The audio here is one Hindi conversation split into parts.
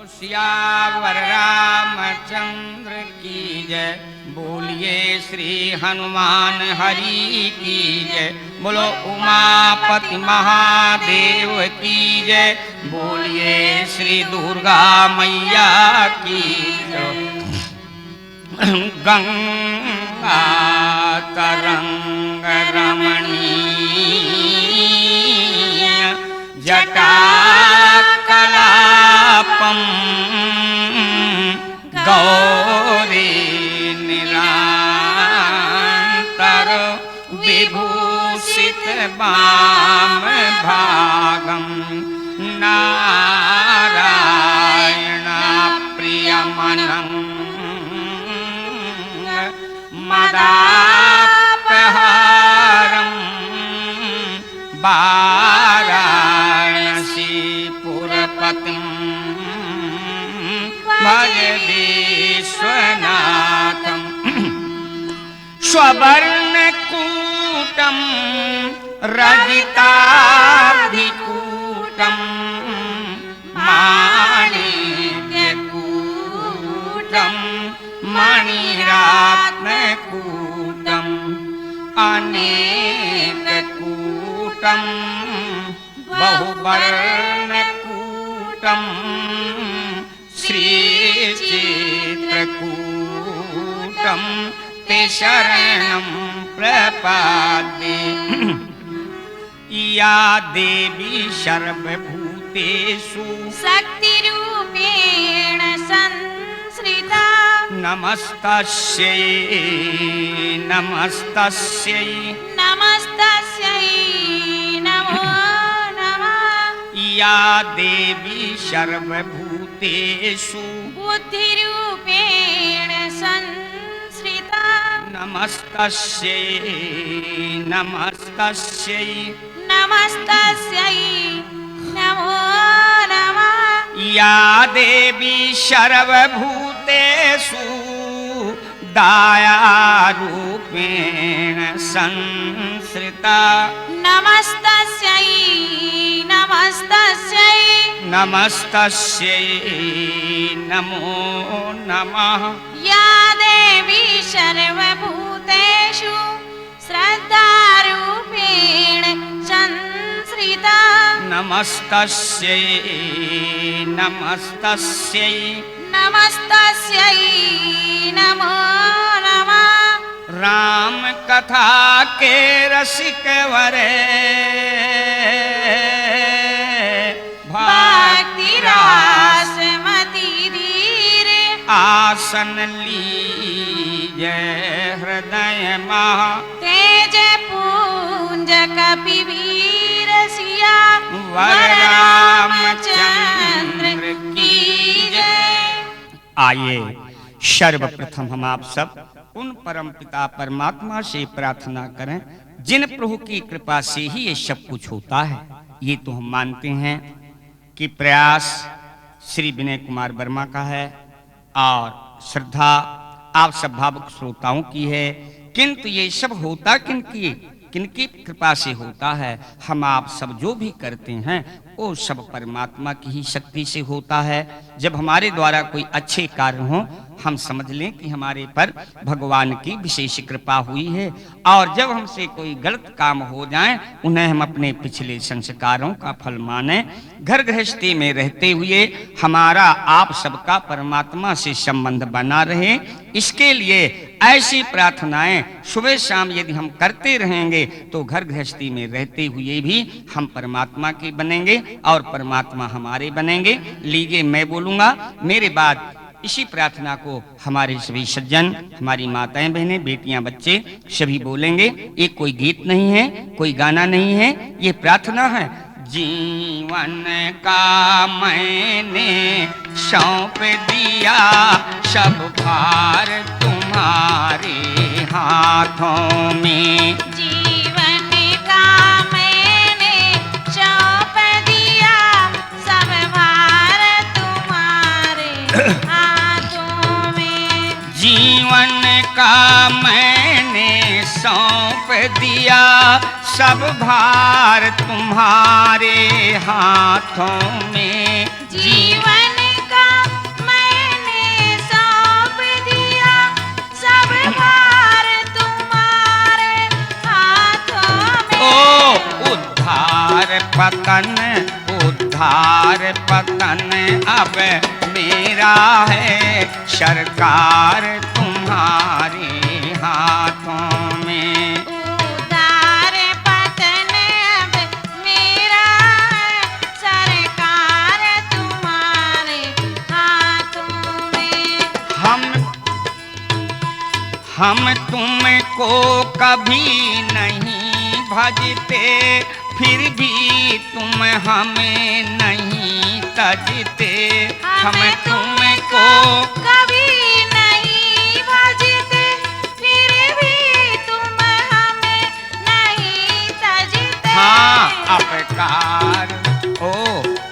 सियावर रामचंद्र की जय। बोलिए श्री हनुमान हरि की जय। बोलो उमापति महादेव की जय। बोलिए श्री दुर्गा मैया की जय। गंगा तरंग रमणीय जटा कलापम गौरी निरंतर विभूषित वाम भागम नारायण प्रियमनं मदापहारं वाराणसीपुरपतिं भजे विश्वनाथं। स्ववर्णकूटं रजिताभिकूटं माणिक्यकूटं मणिरत्नकूटं अनेककूटं बहुवर्णकूटं श्रीचित्रकूटं ते शरणं प्रपद्ये। या देवी सर्वभूतेषु शक्तिरूपेण संश्रिता नमस्तस्यै नमस्तस्यै नमस्तस्यै नमो नमः। या देवी सर्वभूतेषु बुद्धिरूपेण संश्रिता नमस्तस्यै नमस्तस्यै नमस्तस्यै नमो नमः। या देवी सर्वभूतेषु दयारूपेण संश्रिता नमस्तस्यै नमस्तस्यै नमस्तस्यै नमो नमः। या देवी सर्वभूतेषु श्रद्धारूपेण संश्रिता नमस्तस्यै नमस्तस्यै नमस्तस्यै नमो नमः। राम कथा के रसिक वरे भक्ति रास मति धीर आसन लीजय हृदय महा तेज पूंज कपिवीर सिया वर रामचंद्र की जय। आइए सर्वप्रथम हम आप सब उन परम पिता परमात्मा से प्रार्थना करें जिन प्रभु की कृपा से ही ये सब कुछ होता है। ये तो हम मानते हैं कि प्रयास श्री विनय कुमार वर्मा का है और श्रद्धा आप सब भावुक श्रोताओं की है, किंतु ये सब होता किनकी कृपा से होता है। हम आप सब जो भी करते हैं वो सब परमात्मा की ही शक्ति से होता है। जब हमारे द्वारा कोई अच्छे कार्य हो हम समझ लें कि हमारे पर भगवान की विशेष कृपा हुई है, और जब हमसे कोई गलत काम हो जाए उन्हें हम अपने पिछले संस्कारों का फल माने। घर गृहस्थी में रहते हुए हमारा आप सबका परमात्मा से संबंध बना रहे, इसके लिए ऐसी प्रार्थनाएं सुबह शाम यदि हम करते रहेंगे तो घर गृहस्थी में रहते हुए भी हम परमात्मा के बनेंगे और परमात्मा हमारे बनेंगे। लीजिए मैं बोलूंगा, मेरे बाद इसी प्रार्थना को हमारे सभी सज्जन, हमारी माताएं बहनें, बेटियां, बच्चे सभी बोलेंगे। ये कोई गीत नहीं है, कोई गाना नहीं है, ये प्रार्थना है। जीवन का मैंने सौंप दिया सब भार तुम्हारे हाथों में। जीवन का मैंने सौंप दिया सब भार तुम्हारे हाथों में। जीवन का मैंने सौंप दिया सब भार तुम्हारे हाथों में। जीवन का अब मेरा है, सरकार तुम्हारे हाथों में। उदार पतन अब मेरा है, सरकार तुम्हारे हाथों में। हम तुमको कभी नहीं भजते, फिर भी तुम हमें नहीं तजते। हम तुमको कभी नहीं भजते, फिर भी तुम हमें नहीं तजते। हाँ, अपकार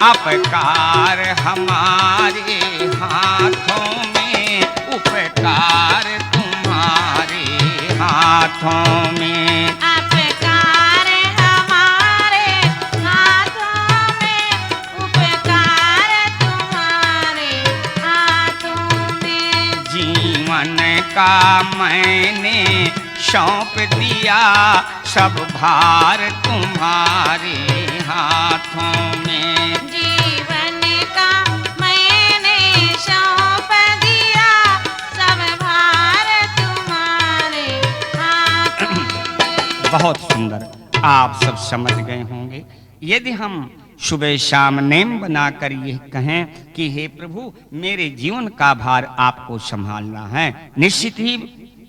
अपकार हमारे हाथों में, उपकार तुम्हारे हाथों में। अपकार हमारे हाथों में, उपकार तुम्हारे हाथों में। जीवन का मैंने सौंप दिया, सब भार तुम्हारे हाथों में। जीवन का मैंने सौंप दिया, सब भार तुम्हारे हाथों में। बहुत सुंदर, आप सब समझ गए होंगे। यदि हम सुबह शाम नेम बनाकर ये कहें कि हे प्रभु मेरे जीवन का भार आपको संभालना है, निश्चित ही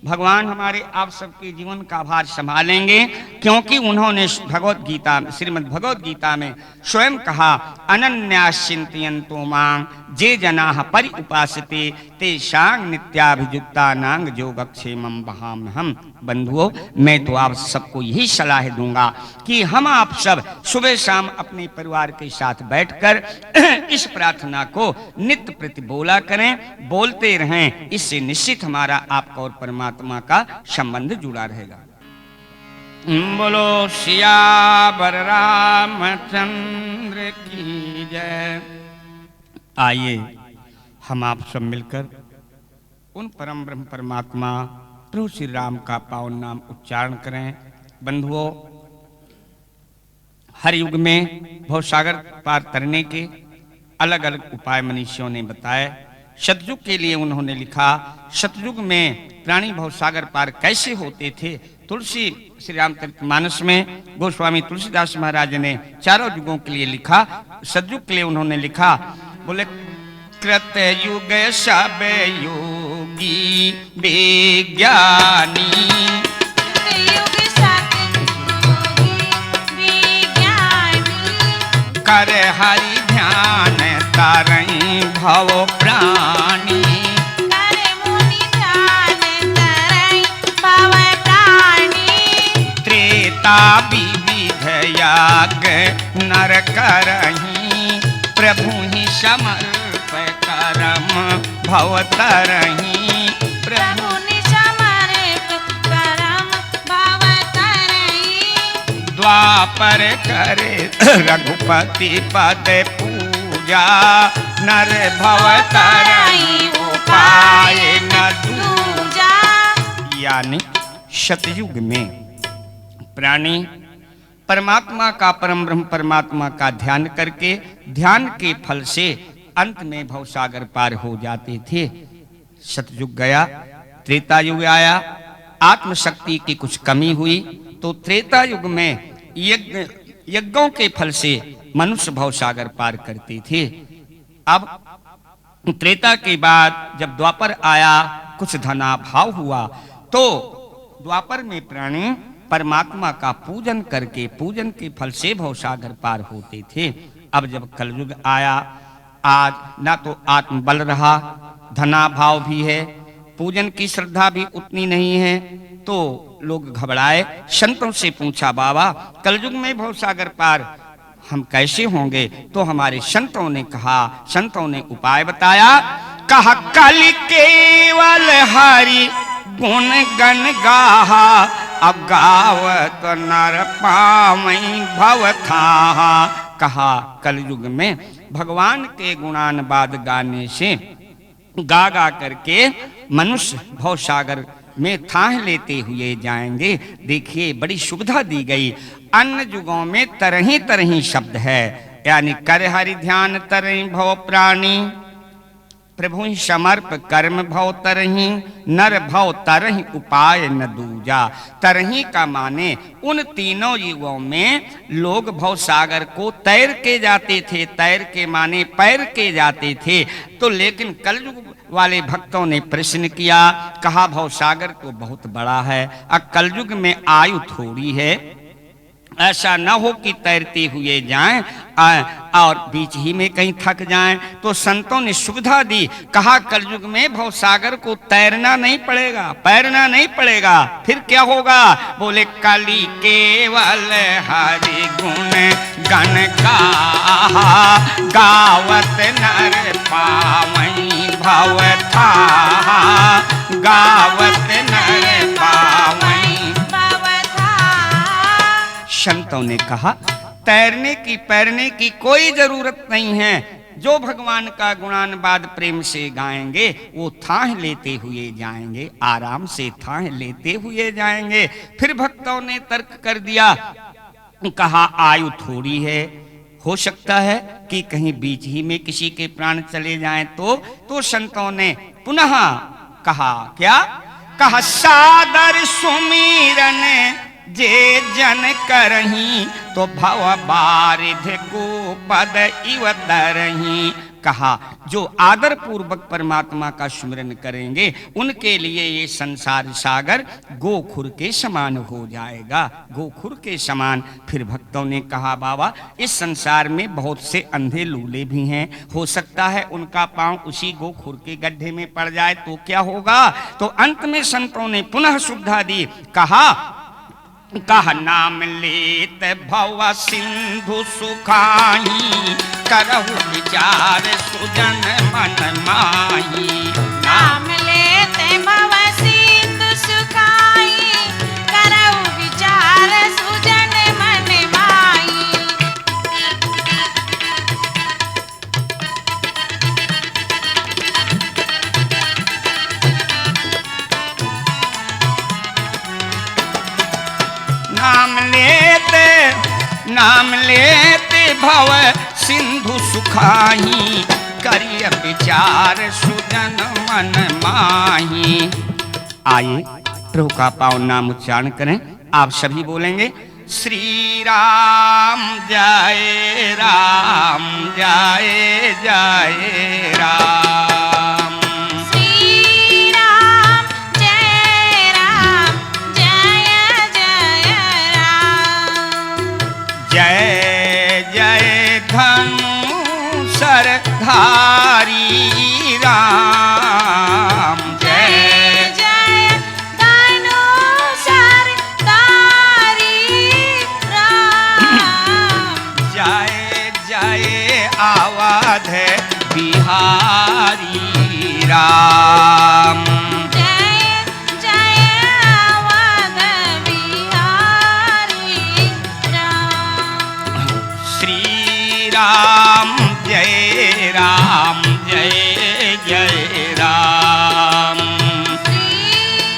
भगवान हमारे आप सबके जीवन का भार संभालेंगे, क्योंकि उन्होंने भगवत गीता, श्रीमद् भगवत गीता में स्वयं कहा, अनन्याश्चिन्तयन्तो मां जे जनाः परि उपासते तेषां नित्याभियुक्तानां योगक्षेमं वहाम्यहम्। बंधुओं, मैं तो आप सबको यही सलाह दूंगा कि हम आप सब सुबह शाम अपने परिवार के साथ बैठकर इस प्रार्थना को नित्य प्रति बोला करें, बोलते रहें। इससे निश्चित हमारा आपका और परमात्मा का संबंध जुड़ा रहेगा। बोलो सियावर रामचंद्र की जय। आइए हम आप सब मिलकर उन परम ब्रह्म परमात्मा प्रभु श्री राम का पावन नाम उच्चारण करें। बंधुओं, हर युग में भवसागर पार करने के अलग अलग उपाय मनीषियों ने बताए। सतयुग के लिए उन्होंने लिखा, सतयुग में प्राणी भवसागर पार कैसे होते थे। तुलसी श्री रामचरितमानस में गोस्वामी तुलसीदास महाराज ने चारों युगों के लिए लिखा। सतयुग के लिए उन्होंने लिखा, बोले कृत युग सब योगी विज्ञानी, युग सतयुगी विज्ञानी, कर हरि ध्यान तारई भव प्राणी, कर मुनि ध्यान तरई भव प्राणी। त्रेता विविध याग नर करही, प्रभु ही समर्प करम भव तरही, प्रभु निसमर्प करम भव तरई। द्वापर करे रघुपति पद पूजा, नर भव तरई उपाय न दूजा। यानी सतयुग में प्राणी परमात्मा का, परम ब्रह्म परमात्मा का ध्यान करके ध्यान के फल से अंत में भवसागर पार हो जाते थे। सतयुग गया, त्रेता युग आया, आत्मशक्ति की कुछ कमी हुई तो त्रेता युग में यज्ञों के फल से मनुष्य भवसागर पार करते थे। अब त्रेता के बाद जब द्वापर आया, कुछ धनाभाव हुआ तो द्वापर में प्राणी परमात्मा का पूजन करके पूजन के फल से भवसागर पार होते थे। अब जब कलयुग आया, आज ना तो आत्मबल रहा, धनाभाव भी है, पूजन की श्रद्धा भी उतनी नहीं है, तो लोग घबराए, संतों से पूछा, बाबा कलयुग में भवसागर पार हम कैसे होंगे? तो हमारे संतों ने कहा, संतों ने उपाय बताया, कहा कल केवल हरि गुण गण गाहा, अब गावत नर पावई भव थाहा। कहा कलयुग में भगवान के गुणानुवाद गाने से गा गा करके मनुष्य भवसागर में थाह लेते हुए जाएंगे। देखिए बड़ी सुविधा दी गई। अन्य युगों में तरह तरह शब्द है, यानी कर हरि ध्यान तरहि भव प्राणी, प्रभु समर्प कर्म भव तरही, नर भव तरही उपाय न दूजा। तरही का माने उन तीनों युगों में लोग भव सागर को तैर के जाते थे, तैर के माने पैर के जाते थे। तो लेकिन कलयुग वाले भक्तों ने प्रश्न किया, कहा भव सागर तो बहुत बड़ा है, अब कलयुग में आयु थोड़ी है, ऐसा न हो कि तैरते हुए जाएं और बीच ही में कहीं थक जाएं। तो संतों ने सुविधा दी, कहा कलयुग में भवसागर को तैरना नहीं पड़ेगा, पैरना नहीं पड़ेगा, फिर क्या होगा? बोले कली केवल हरि गुण गण गाहा, गावत नर पावई भव थाहा, गावत नर पावई। संतों ने कहा तैरने की पैरने की कोई जरूरत नहीं है, जो भगवान का गुणानुवाद प्रेम से गाएंगे वो थाह लेते हुए जाएंगे, आराम से थाह लेते हुए जाएंगे। फिर भक्तों ने तर्क कर दिया, कहा आयु थोड़ी है, हो सकता है कि कहीं बीच ही में किसी के प्राण चले जाएं। तो संतों ने पुनः कहा, क्या कहा? सादर सुमीरन जे जन करही, तो भव बारिध को पद इव तरही। कहा जो आदर पूर्वक परमात्मा का स्मरण करेंगे उनके लिए ये संसार सागर गोखुर के समान हो जाएगा, गोखुर के समान। फिर भक्तों ने कहा बाबा इस संसार में बहुत से अंधे लूले भी हैं, हो सकता है उनका पांव उसी गोखुर के गड्ढे में पड़ जाए तो क्या होगा? तो अंत में संतों ने पुनः सुविधा दी, कहा नाम लेत भव सिंधु सुखाही, करहु विचार सुजन मन माही। नाम लेते भव सिंधु सुखाई, करहु विचार सुजन मन माही। नाम लेते भव सिंधु सुखाही, करिय विचार सुजन मन माही। आइए प्रभु का पावन नाम उच्चारण करें, आप सभी बोलेंगे श्री राम जय राम जय जय राम। श्री राम जय राम जय जय राम। जय जय धनु सरधारी राम, जय जय धनु सरधारी राम। जय जय अवध बिहारी राम। जय जय अवध बिहारी राम। श्री राम जय राम जय जय राम। श्री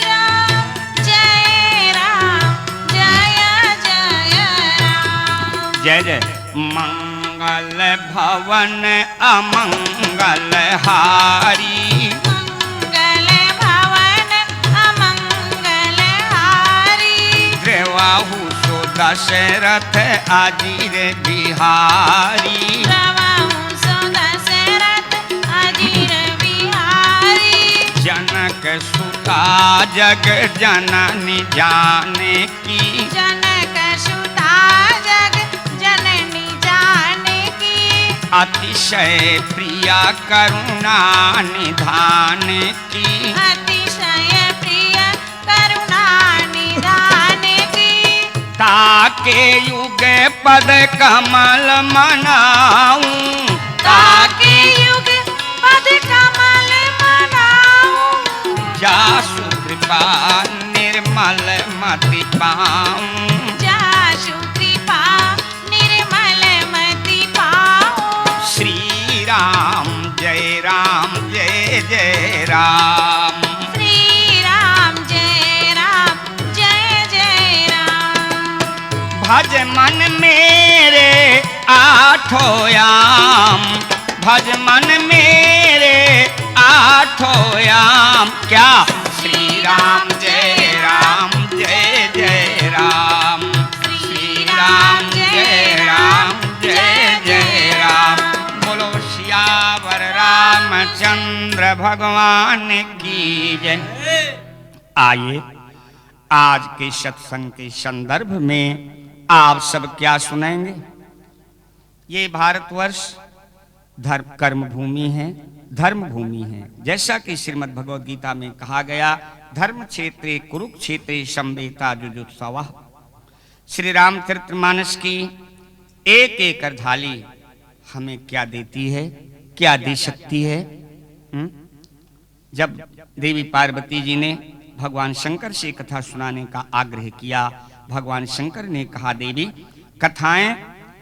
राम जय राम जय जय राम। जय जय मंगल भवन अमंगल हारी, मंगल भवन अमंगल हारी। द्रवाहु सो दशरथ अजीर बिहारी। प्रवाहु सो दशरथ अजीर बिहारी। जनक सुता जग जननी जाने की, जनक सुता जग जननी जाने की। अतिशय प्रिया करुणा निधान की। अतिशय प्रिय करुणा निधान की। ताके युग पद कमल मनाऊं, ताके युग पद कमल मनाऊं। जासु कृपा निर्मल मति पाऊं। जासु कृपा निर्मल मति पाऊं। श्री राम जय जय राम। श्री राम जय जय राम। भज मन मेरे आठों याम, भज मन मेरे आठों याम। क्या? श्री राम जय राम जय जय राम, श्री राम जय राम जय जय राम। बोलो सियावर रामचंद्र भगवान की जय। आइए आज के सत्संग के संदर्भ में आप सब क्या सुनेंगे। ये भारतवर्ष धर्म कर्म भूमि है, धर्म भूमि है। जैसा कि श्रीमद् भगवद गीता में कहा गया, धर्म क्षेत्रे कुरुक्षेत्रे संवेता जुजुत्सवः। श्री रामचरितमानस की एक एक अर्धाली हमें क्या देती है, क्या दे सकती है। जब देवी पार्वती जी ने भगवान शंकर से कथा सुनाने का आग्रह किया, भगवान शंकर ने कहा, देवी कथाएं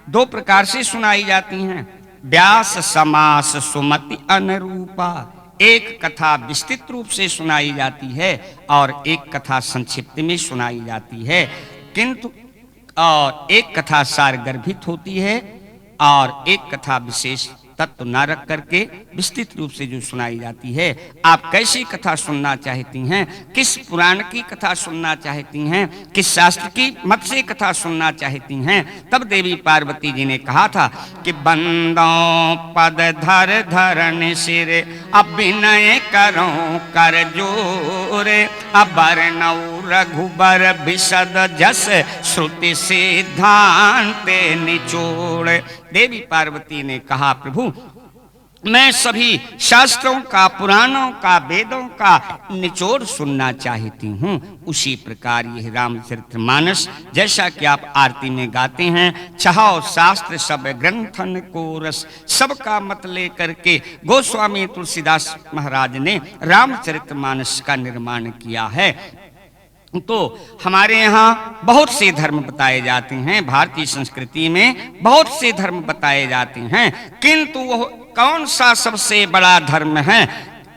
दो प्रकार से सुनाई जाती हैं, व्यास समास सुमति अनुरूपा। एक कथा विस्तृत रूप से सुनाई जाती है और एक कथा संक्षिप्त में सुनाई जाती है, किंतु और एक कथा सारगर्भित होती है और एक कथा विशेष तत्व न रख करके विस्तृत रूप से जो सुनाई जाती है। आप कैसी कथा सुनना चाहती हैं, किस पुराण की कथा सुनना चाहती हैं, किस शास्त्र की मत से कथा सुनना चाहती हैं। तब देवी पार्वती जी ने कहा था कि बंदों पद धर धरन सिर, अब विनय करो कर जोर, अबर नौ रघुबर विशद जस, श्रुति सिद्धांत निचोड़। देवी पार्वती ने कहा, प्रभु मैं सभी शास्त्रों का, पुराणों का, वेदों का निचोड़ सुनना चाहती हूँ। उसी प्रकार यह रामचरितमानस, जैसा कि आप आरती में गाते हैं, छहाओ शास्त्र सब ग्रंथन को रस, सबका मत ले करके गोस्वामी तुलसीदास महाराज ने रामचरितमानस का निर्माण किया है। तो हमारे यहाँ बहुत से धर्म बताए जाते हैं, भारतीय संस्कृति में बहुत से धर्म बताए जाते हैं, किंतु वो कौन सा सबसे बड़ा धर्म है,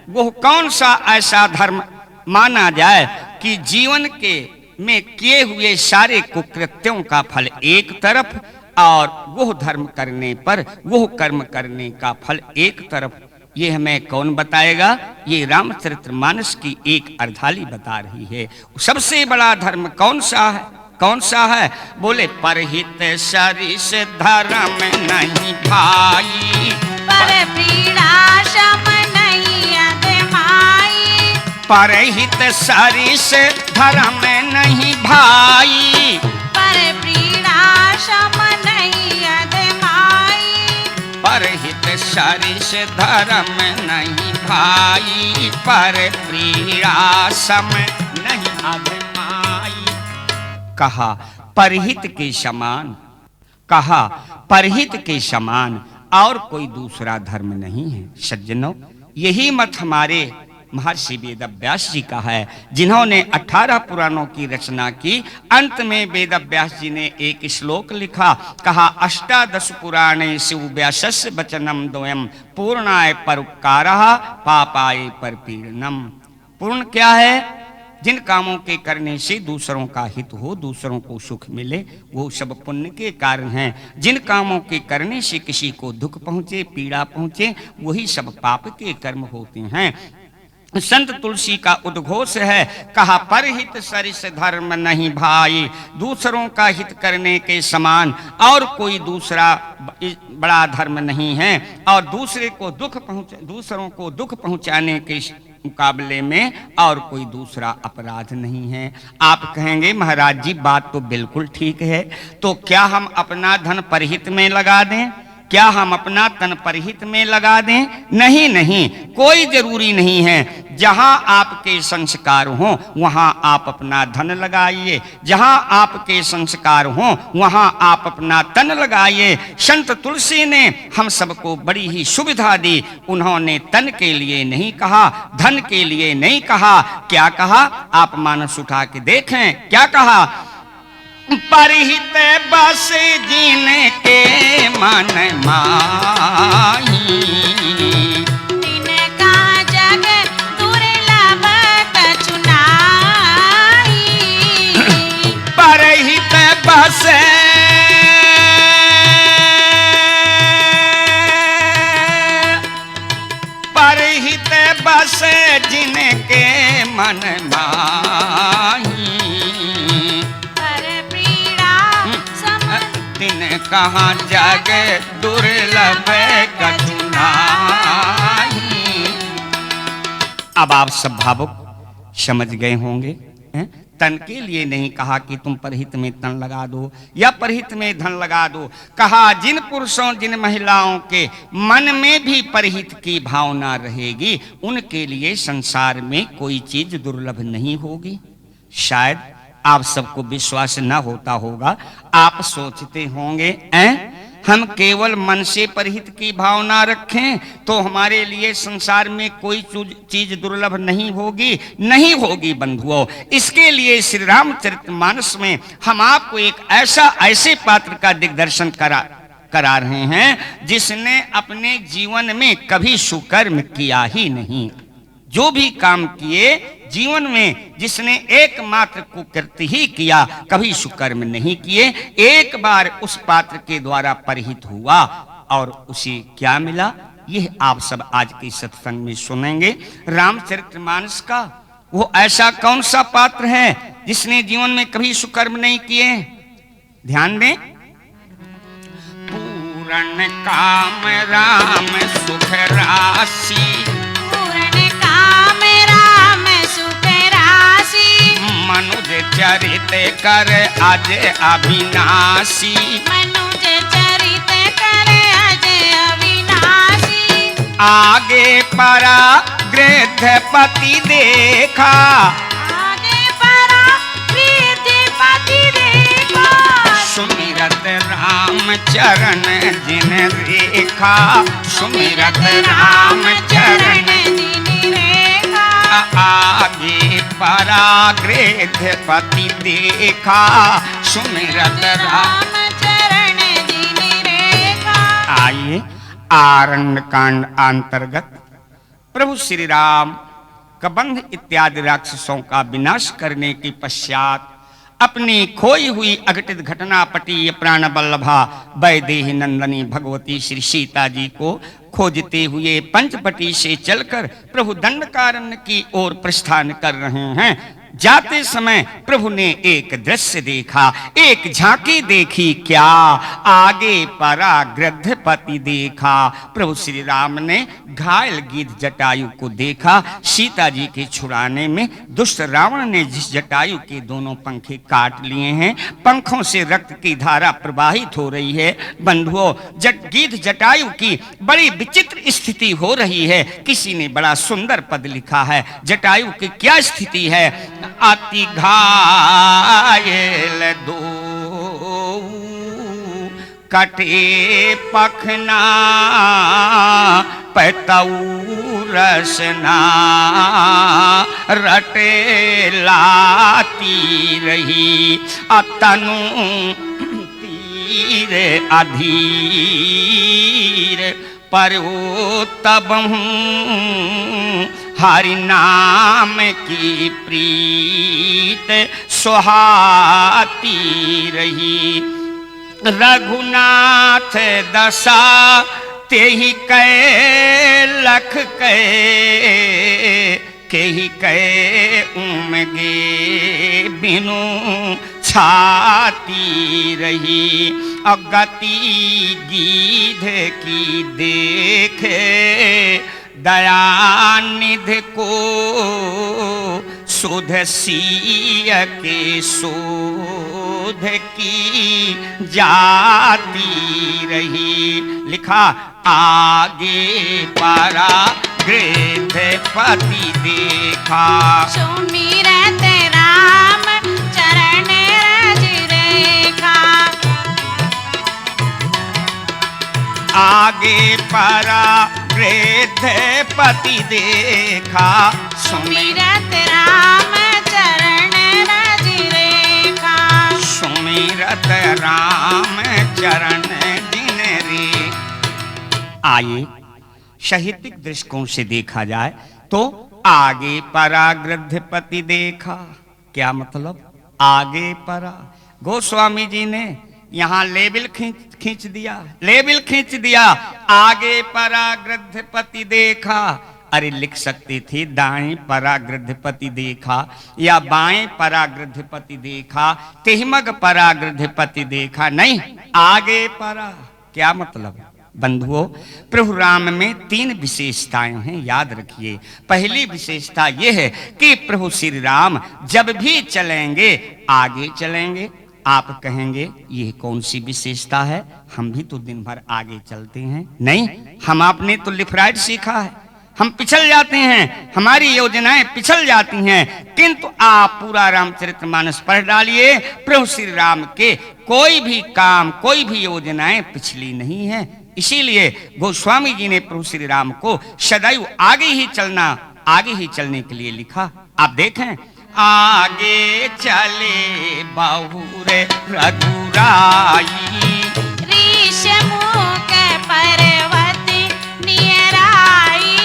वो कौन सा ऐसा धर्म माना जाए कि जीवन के में किए हुए सारे कुकृत्यों का फल एक तरफ और वो धर्म करने पर, वो कर्म करने का फल एक तरफ। ये हमें कौन बताएगा? ये रामचरितमानस की एक अर्धाली बता रही है। सबसे बड़ा धर्म कौन सा है? कौन सा है? बोले परहित सरिस धर्म नहीं भाई, पर पीड़ा शम नहीं अधमाई, परहित सरिस धर्म नहीं भाई, पर पीड़ा शम नहीं अधमाई, परहित सरिस धर्म नहीं भाई, पर पीड़ा सम नहीं अधमाई। कहा परहित के समान, कहा परहित के समान और कोई दूसरा धर्म नहीं है। सज्जनों, यही मत हमारे महर्षि वेदव्यास जी का है, जिन्होंने 18 पुराणों की रचना की। अंत में वेदव्यास जी ने एक श्लोक लिखा, कहा अष्टादश पुराणे शिव व्यासस्य वचनम द्वयम, पूर्णाय परोपकारः पापाय परपीडनम। पूर्ण क्या है? जिन कामों के करने से दूसरों का हित हो, दूसरों को सुख मिले, वो सब पुण्य के कारण हैं। जिन कामों के करने से किसी को दुख पहुंचे, पीड़ा पहुंचे, वही सब पाप के कर्म होते हैं। संत तुलसी का उद्घोष है, कहा परहित सरिस धर्म नहीं भाई, दूसरों का हित करने के समान और कोई दूसरा बड़ा धर्म नहीं है, और दूसरों को दुख पहुंचाने के मुकाबले में और कोई दूसरा अपराध नहीं है। आप कहेंगे महाराज जी बात तो बिल्कुल ठीक है, तो क्या हम अपना धन परहित में लगा दें? क्या हम अपना तन परहित में लगा दें? नहीं नहीं, कोई जरूरी नहीं है। जहां आपके संस्कार हों वहां आप अपना धन लगाइए, जहां आपके संस्कार हों वहां आप अपना तन लगाइए। संत तुलसी ने हम सबको बड़ी ही सुविधा दी। उन्होंने तन के लिए नहीं कहा, धन के लिए नहीं कहा। क्या कहा? आप मानस उठा के देखें, क्या कहा? परहित बस जीने के मन माही, तिनका जग दुर्लभ कछु नाहि, परहित बस परहित बस जिनके मन माही, पर पीड़ा सम तिन कहाँ जग दुर्लभ कछु नाही। अब आप सब भावुक समझ गए होंगे, हैं? तन के लिए नहीं कहा कि तुम परहित में तन लगा दो या परहित में धन लगा दो, कहा जिन पुरुषों जिन महिलाओं के मन में भी परहित की भावना रहेगी उनके लिए संसार में कोई चीज दुर्लभ नहीं होगी। शायद आप सबको विश्वास न होता होगा, आप सोचते होंगे हम केवल मन से परहित की भावना रखें तो हमारे लिए संसार में कोई चीज दुर्लभ नहीं होगी। नहीं होगी बंधुओं। इसके लिए श्री रामचरितमानस में हम आपको एक ऐसे पात्र का दिग्दर्शन करा रहे हैं जिसने अपने जीवन में कभी सुकर्म किया ही नहीं। जो भी काम किए जीवन में जिसने एकमात्र कुकृत्य ही किया, कभी सुकर्म नहीं किए। एक बार उस पात्र के द्वारा परिहित हुआ और उसे क्या मिला, यह आप सब आज के सत्संग में सुनेंगे। रामचरितमानस का वो ऐसा कौन सा पात्र है जिसने जीवन में कभी सुकर्म नहीं किए? ध्यान दें। पूर्ण काम राम सुख राशि, मनुज चरित कर अज अविनाशी, मनुज चरित करे अजय अविनाशी। आगे परा गृधपति देखा, आगे परा गृधपति देखा। सुमिरत राम चरण जिन रेखा, सुमिरत राम चरण जिन रेखा। आगे परागृधपति देखा, सुमिरत राम चरण जिन रेखा। आइए आरण्य कांड अंतर्गत प्रभु श्री राम कबंध इत्यादि राक्षसों का विनाश करने के पश्चात अपनी खोई हुई अघटित घटना पटी प्राण बल्लभा वैदेही नंदनी भगवती श्री सीता जी को खोजते हुए पंचपटी से चलकर प्रभु दंडकारण्य की ओर प्रस्थान कर रहे हैं। जाते समय प्रभु ने एक दृश्य देखा, एक झांकी देखी। क्या? आगे परा गृधपति देखा। प्रभु श्री राम ने घायल गिद्ध जटायु को देखा। सीता जी के छुड़ाने में दुष्ट रावण ने जिस जटायु के दोनों पंखे काट लिए हैं, पंखों से रक्त की धारा प्रवाहित हो रही है। बंधुओं, गिद्ध जटायु की बड़ी विचित्र स्थिति हो रही है। किसी ने बड़ा सुंदर पद लिखा है। जटायु की क्या स्थिति है? अति घायल दो कटे पखना, पतऊ रसना रटे लाती रही। अतनु तीर अधीर पर तब हरि नाम की प्रीत सुहाती रही। रघुनाथ दशा तेहि कै लख कै, केहि कै उमगे बिनु छाती रही। अगति गिद्ध की देखे दयानिधि को, सुध सिय के शोध की जाती रही। लिखा आगे परा गृधपति देखा, सुमिरत राम चरण रज रेखा। आगे परा गृधपति देखा, सुमिरत राम चरण रज रेखा। सुमिरत राम चरण जिन रे। आइए साहित्यिक दृष्टिकोण से देखा जाए तो आगे परा गृधपति देखा, क्या मतलब? आगे परा। गोस्वामी जी ने यहाँ लेबल खींच दिया, लेबल खींच दिया। आगे परा गृधपति देखा, अरे लिख सकते थे दाएं परागृधपति देखा या बाएं परागृधपति देखा, तिहमग परागृधपति देखा, नहीं आगे परा। क्या मतलब? बंधुओं, प्रभु राम में 3 विशेषताएं हैं, याद रखिए। पहली विशेषता यह है कि प्रभु श्री राम जब भी चलेंगे आगे चलेंगे। आप कहेंगे ये कौन सी विशेषता है, हम भी तो दिन भर आगे चलते हैं। नहीं, हम आपने तो लेफ्ट राइट सीखा है, हम पिछल जाते हैं, हमारी योजनाएं पिछल जाती हैं। किंतु आप पूरा रामचरितमानस पढ़ डालिए, प्रभु श्री राम के कोई भी काम, कोई भी योजनाएं पिछली नहीं है। इसीलिए गोस्वामी जी ने प्रभु श्री राम को सदैव आगे ही चलना, आगे ही चलने के लिए लिखा। आप देखें, आगे चले बहुरे रघुराई, ऋषमुख पर्वत नियराई,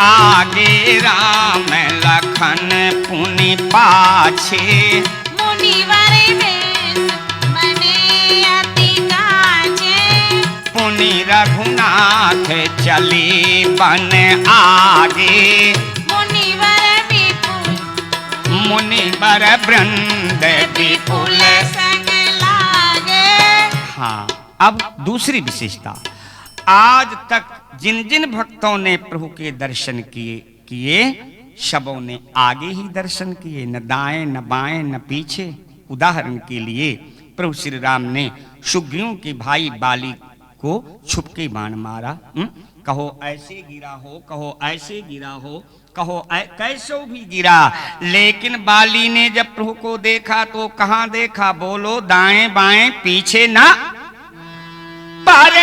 आगे राम लखन पुनि पाछे, मुनिवर वेश बने अति काछे, पुनि रघुनाथ चले बन आगे, मुनिवर विपुल, मुनिवर वृंद विपुल। संग लागे। हाँ, अब दूसरी विशेषता, आज तक जिन जिन भक्तों ने प्रभु के दर्शन किए सबों ने आगे ही दर्शन किए, न दाएं न बाएं न पीछे। उदाहरण के लिए प्रभु श्री राम ने सुग्रीव के भाई बाली को छुपके बाण मारा। कहो ऐसे गिरा हो, कहो ऐसे गिरा हो, कहो कैसो भी गिरा, लेकिन बाली ने जब प्रभु को देखा तो कहां देखा? बोलो, दाएं बाएं पीछे ना। पर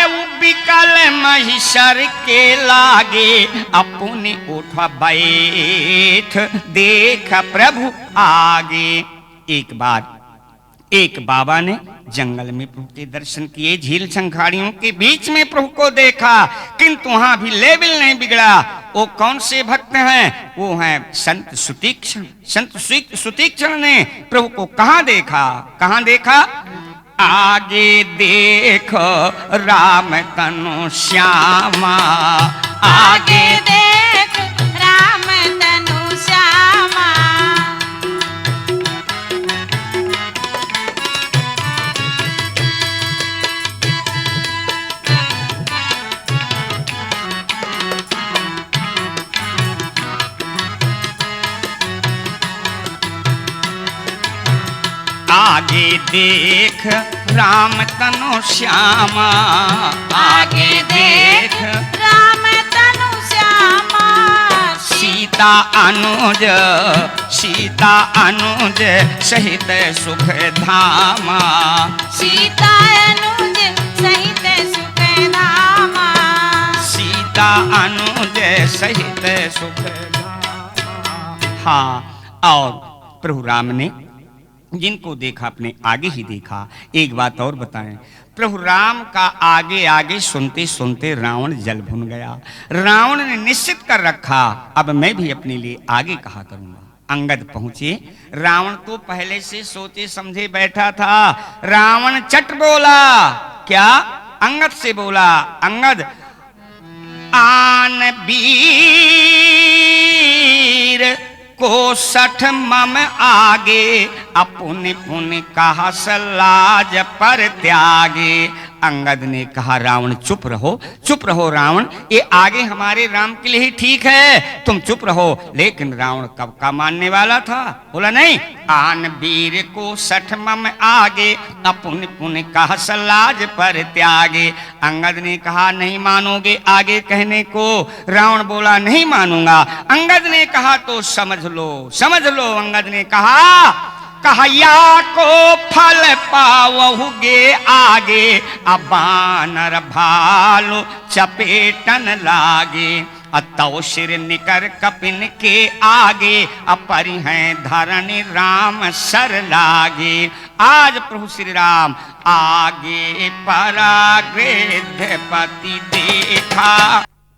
विकल महिषर के लागे, अपने उठ बैठ देख प्रभु आगे। एक बार एक बाबा ने जंगल में प्रभु के दर्शन किए, झील संखाड़ियों के बीच में प्रभु को देखा, किंतु वहां भी लेवल नहीं बिगड़ा। वो कौन से भक्त हैं? वो हैं संत सुतीक्षण। संत सुतीक्षण ने प्रभु को कहां देखा? कहां देखा? आगे देखो राम तनु श्यामा, आगे देख राम तनु श्यामा, आगे देख राम तनु श्यामा, आगे देख राम तनु श्यामा, सीता अनुज, सीता अनुज सहित सुख धामा, सीता अनुज सहित सुख धामा, सीता अनुज सहित सुख धामा। हाँ, और प्रभु राम ने जिनको देखा अपने आगे ही देखा। एक बात और बताएं, प्रभु राम का आगे आगे सुनते सुनते रावण जल भुन गया। रावण ने निश्चित कर रखा, अब मैं भी अपने लिए आगे कहा करूंगा। अंगद पहुंचे, रावण तो पहले से सोचे समझे बैठा था। रावण चट बोला, क्या? अंगद से बोला, अंगद आन वीर को 60 मम आगे, अपुन पुन कहा सलाज पर त्यागे। अंगद ने कहा, रावण चुप रहो, चुप रहो रावण, ये आगे हमारे राम के लिए ही ठीक है, तुम चुप रहो। लेकिन रावण कब का मानने वाला था? बोला नहीं, आन वीर को 60 मम आगे, अपुन पुन कहा सलाज पर त्यागे। अंगद ने कहा, नहीं मानोगे आगे कहने को? रावण बोला, नहीं मानूंगा। अंगद ने कहा, तो समझ लो, समझ लो। अंगद ने कहा या को फल पावहुगे आगे, अब बानर भालू चपेटन लागे, अतौ सिर निकर कपिन के आगे, अपरि हैं धरणी राम सर लागे। आज प्रभु श्री राम आगे परागृध पति देखा।